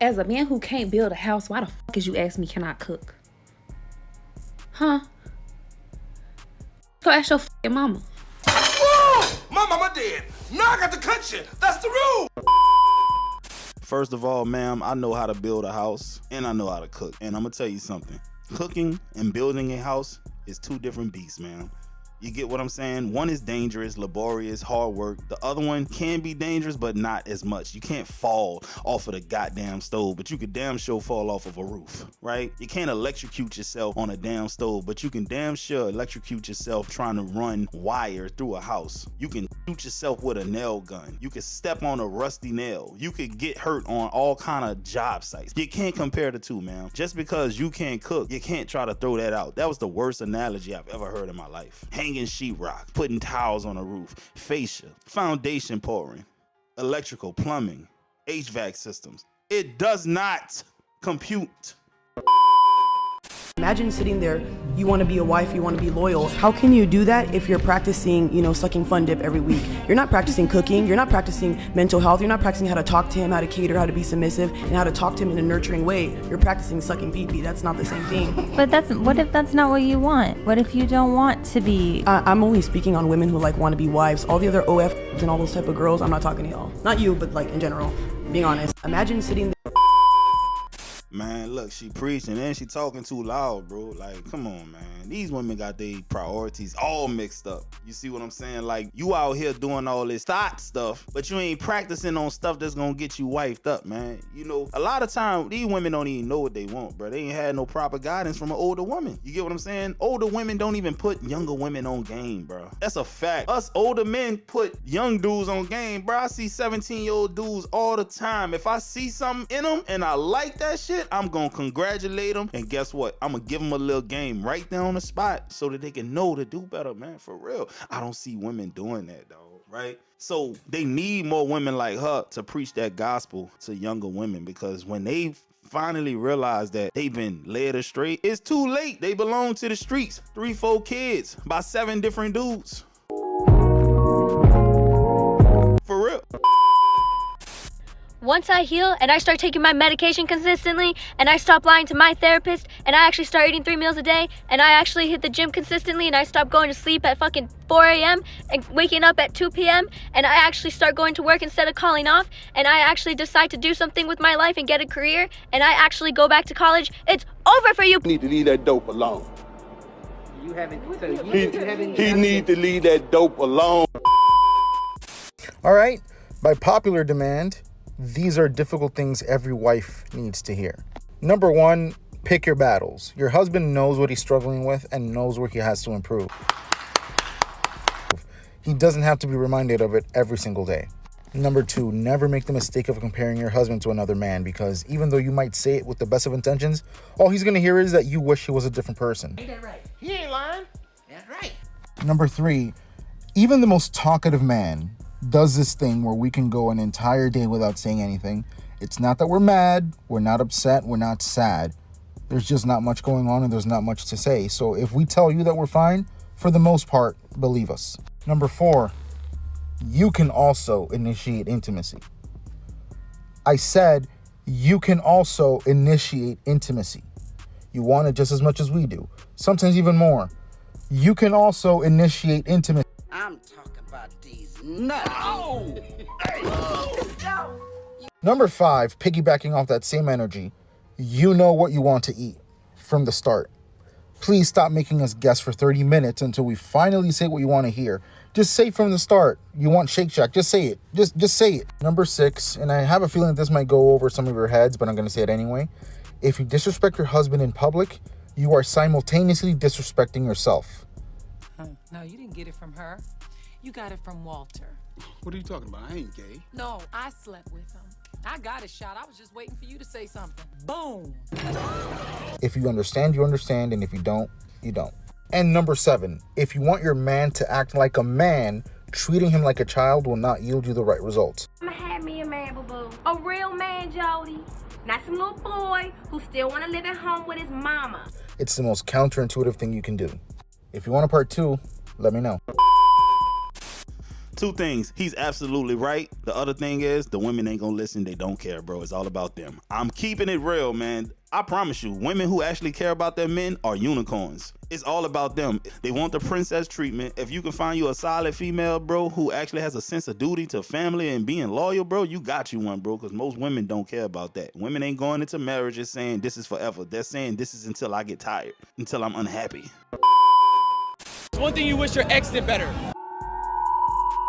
As a man who can't build a house, why the fuck is you asking me can I cook? Huh? Go ask your fucking mama. Oh, my mama dead. Now I got to cut shit. That's the rule. First of all, ma'am, I know how to build a house and I know how to cook. And I'm gonna tell you something. Cooking and building a house is two different beasts, ma'am. You get what I'm saying? One is dangerous, laborious, hard work. The other one can be dangerous, but not as much. You can't fall off of the goddamn stove, but you could damn sure fall off of a roof, right? You can't electrocute yourself on a damn stove, but you can damn sure electrocute yourself trying to run wire through a house. You can shoot yourself with a nail gun. You can step on a rusty nail. You could get hurt on all kind of job sites. You can't compare the two, man. Just because you can't cook, you can't try to throw that out. That was the worst analogy I've ever heard in my life. Hanging sheetrock, putting towels on the roof, fascia, foundation pouring, electrical, plumbing, HVAC systems. It does not compute. Imagine sitting there, you want to be a wife, you want to be loyal. How can you do that if you're practicing, sucking fun dip every week? You're not practicing cooking, you're not practicing mental health, you're not practicing how to talk to him, how to cater, how to be submissive, and how to talk to him in a nurturing way. You're practicing sucking pee-pee. That's not the same thing. But what if that's not what you want? What if you don't want to be? I'm only speaking on women who want to be wives. All the other OF and all those type of girls, I'm not talking to y'all. Not you, but in general, being honest. Imagine sitting there. Man, look, she preaching and she talking too loud, bro. Like, come on, man. These women got their priorities all mixed up. You see what I'm saying? Like, you out here doing all this thought stuff, but you ain't practicing on stuff that's gonna get you wifed up, man. A lot of time, these women don't even know what they want, bro. They ain't had no proper guidance from an older woman. You get what I'm saying? Older women don't even put younger women on game, bro. That's a fact. Us older men put young dudes on game, bro. I see 17-year-old dudes all the time. If I see something in them and I like that shit, I'm gonna congratulate them, and guess what? I'm gonna give them a little game right there on the spot so that they can know to do better, man. For real. I don't see women doing that, dog, right? So they need more women like her to preach that gospel to younger women, because when they finally realize that they've been led astray, it's too late. They belong to the streets. 3-4 kids by 7 different dudes. For real. Once I heal and I start taking my medication consistently and I stop lying to my therapist and I actually start eating 3 meals a day and I actually hit the gym consistently and I stop going to sleep at fucking 4 a.m. and waking up at 2 p.m. and I actually start going to work instead of calling off and I actually decide to do something with my life and get a career and I actually go back to college, it's over for you. You need to leave that dope alone. You haven't. He need to leave that dope alone. All right. By popular demand, these are difficult things every wife needs to hear. Number 1, pick your battles. Your husband knows what he's struggling with and knows where he has to improve. He doesn't have to be reminded of it every single day. Number 2, never make the mistake of comparing your husband to another man, because even though you might say it with the best of intentions, all he's going to hear is that you wish he was a different person. Ain't that right? He ain't lying. That's right. Number 3, even the most talkative man does this thing where we can go an entire day without saying anything. It's not that we're mad, we're not upset, we're not sad. There's just not much going on and there's not much to say. So if we tell you that we're fine, for the most part, believe us. Number 4, you can also initiate intimacy. I said you can also initiate intimacy. You want it just as much as we do, sometimes even more. You can also initiate intimacy. I'm talking about these nuts. Oh! Number 5, piggybacking off that same energy, you know what you want to eat from the start. Please stop making us guess for 30 minutes until we finally say what you want to hear. Just say from the start, you want Shake Shack. Just say it. Just say it. Number 6, and I have a feeling that this might go over some of your heads, but I'm going to say it anyway. If you disrespect your husband in public, you are simultaneously disrespecting yourself. No, you didn't get it from her. You got it from Walter. What are you talking about? I ain't gay. No, I slept with him. I got a shot. I was just waiting for you to say something. Boom. If you understand, you understand. And if you don't, you don't. And number 7, if you want your man to act like a man, treating him like a child will not yield you the right results. I'm gonna have me a man, boo-boo. A real man, Jody. Not some little boy who still want to live at home with his mama. It's the most counterintuitive thing you can do. If you want a part 2, let me know. Two things. He's absolutely right. The other thing is the women ain't gonna listen. They don't care, bro. It's all about them. I'm keeping it real, man. I promise you, women who actually care about their men are unicorns. It's all about them. They want the princess treatment. If you can find you a solid female, bro, who actually has a sense of duty to family and being loyal, bro, you got you one, bro, because most women don't care about that. Women ain't going into marriages saying this is forever. They're saying this is until I get tired, until I'm unhappy. One thing you wish your ex did better.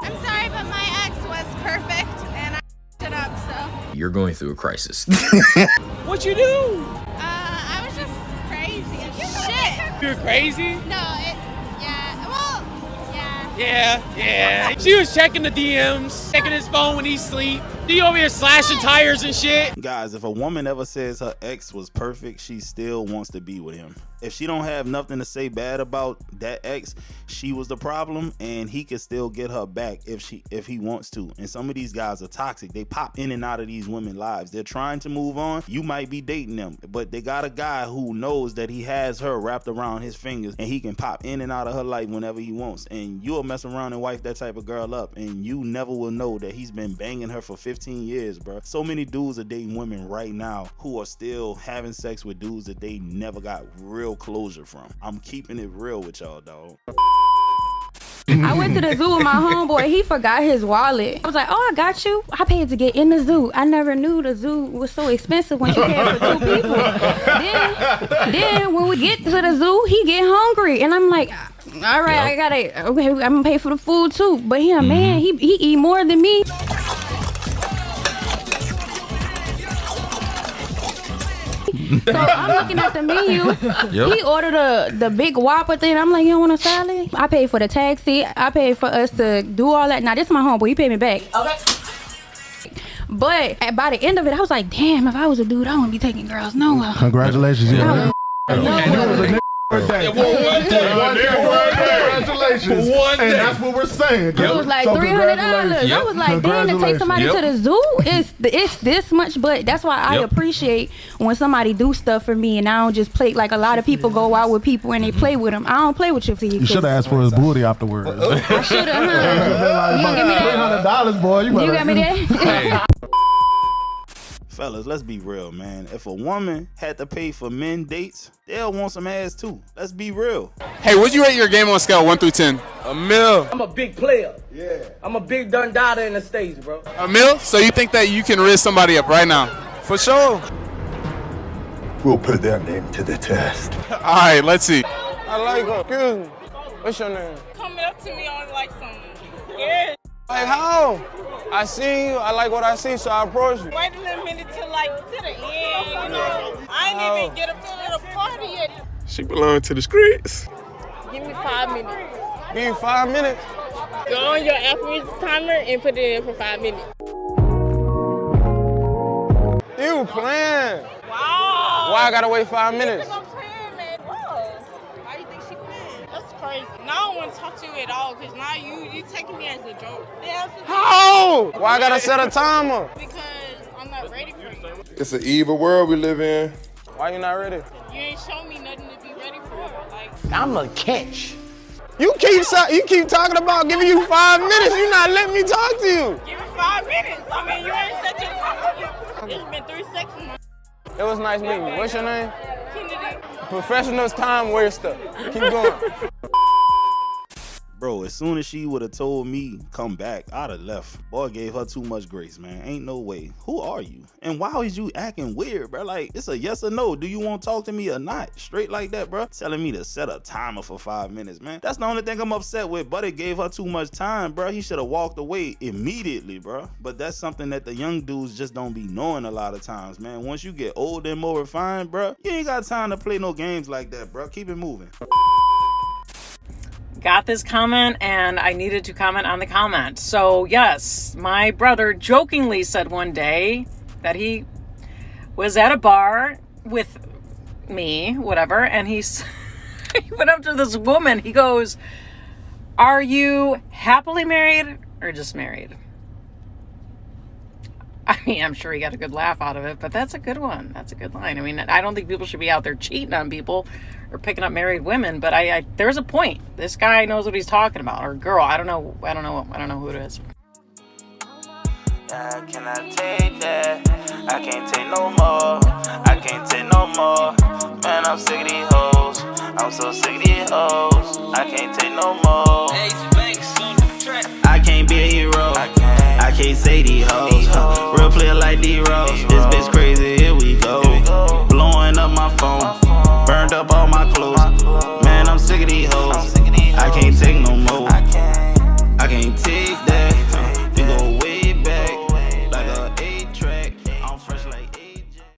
I'm sorry, but my ex was perfect, and I it up, so. You're going through a crisis. What you do? I was just crazy as shit. You're crazy? No, Yeah. She was checking the DMs, checking his phone when he sleep. He over here slashing tires and shit. Guys, if a woman ever says her ex was perfect, she still wants to be with him. If she don't have nothing to say bad about that ex, she was the problem, and he can still get her back if he wants to. And some of these guys are toxic. They pop in and out of these women's lives. They're trying to move on. You might be dating them, but they got a guy who knows that he has her wrapped around his fingers, and he can pop in and out of her life whenever he wants. And you'll mess around and wife that type of girl up, and you never will know that he's been banging her for 15 years, bro. So many dudes are dating women right now who are still having sex with dudes that they never got real closure from. I'm keeping it real with y'all, dog. I went to the zoo with my homeboy. He forgot his wallet. I was like, oh, I got you. I paid to get in the zoo. I never knew the zoo was so expensive when you paid for 2 people. Then when we get to the zoo, he get hungry. And I'm like, all right, okay, I'm gonna pay for the food too. But he a man, he eat more than me. So I'm looking at the menu. He ordered the big Whopper thing. I'm like, you don't want a salad? I paid for the taxi. I paid for us to do all that. Now, this is my homeboy. He paid me back. Okay. But by the end of it, I was like, damn, if I was a dude, I wouldn't be taking girls nowhere. Congratulations. Yeah. Congratulations. For one day. And that's what we're saying. It was like $300. I was like, damn, to take somebody to the zoo, it's this much. But that's why I appreciate when somebody do stuff for me, and I don't just play like a lot of people go out with people and they play with them. I don't play with your feet. You should have asked for his booty afterwards. I should have. You gonna give me that? $300, boy. You got me that? Fellas, let's be real, man. If a woman had to pay for men dates, they'll want some ass too. Let's be real. Hey, would you rate your game on a scale 1 through 10? A mil. I'm a big player. Yeah. I'm a big Dundada in the States, bro. A mil? So you think that you can risk somebody up right now? For sure. We'll put that name to the test. All right, let's see. I like her. Excuse me. What's your name? Coming up to me on like some. Yeah. Like how? I see you, I like what I see, so I approach you. Wait a little minute to the end, you know. I ain't even get up to the party yet. She belongs to the streets. Give me 5 minutes. Give you 5 minutes? Go on your F timer and put it in for 5 minutes. You playing? Wow. Why I gotta wait 5 minutes? I'm playing, man. Whoa. Why do you think she playing? That's crazy. Now I don't want to talk to you at all, because now you taking me as a joke. How? Why I gotta set a timer? Because I'm not ready for you. It's an evil world we live in. Why you not ready? You ain't shown me nothing to be ready for. Like, I'm a catch. You keep talking about giving you 5 minutes. You not letting me talk to you. Give me 5 minutes. I mean, you ain't set your time. It's been 3 seconds. It was nice meeting you. What's your name? Kennedy. Professionals time waster. Keep going. Bro, as soon as she would have told me come back, I'd have left. Boy gave her too much grace, man. Ain't no way. Who are you? And why is you acting weird, bro? Like, it's a yes or no. Do you want to talk to me or not? Straight like that, bro. Telling me to set a timer for 5 minutes, man. That's the only thing I'm upset with. Buddy gave her too much time, bro. He should have walked away immediately, bro. But that's something that the young dudes just don't be knowing a lot of times, man. Once you get older and more refined, bro, you ain't got time to play no games like that, bro. Keep it moving. Got this comment and I needed to comment on the comment. So yes, my brother jokingly said one day that he was at a bar with me, whatever, and he went up to this woman. He goes, "Are you happily married or just married?" I mean, I'm sure he got a good laugh out of it, but that's a good one. That's a good line. I mean, I don't think people should be out there cheating on people or picking up married women, but I there's a point. This guy knows what he's talking about, or girl. I don't know who it is. I cannot take that. I can't take no more. I can't take no more. Man, I'm sick of these hoes. I'm so sick of these hoes. I can't take no more. I can't be a hero. I can't say these hoes. Real player like D-Rose. This bitch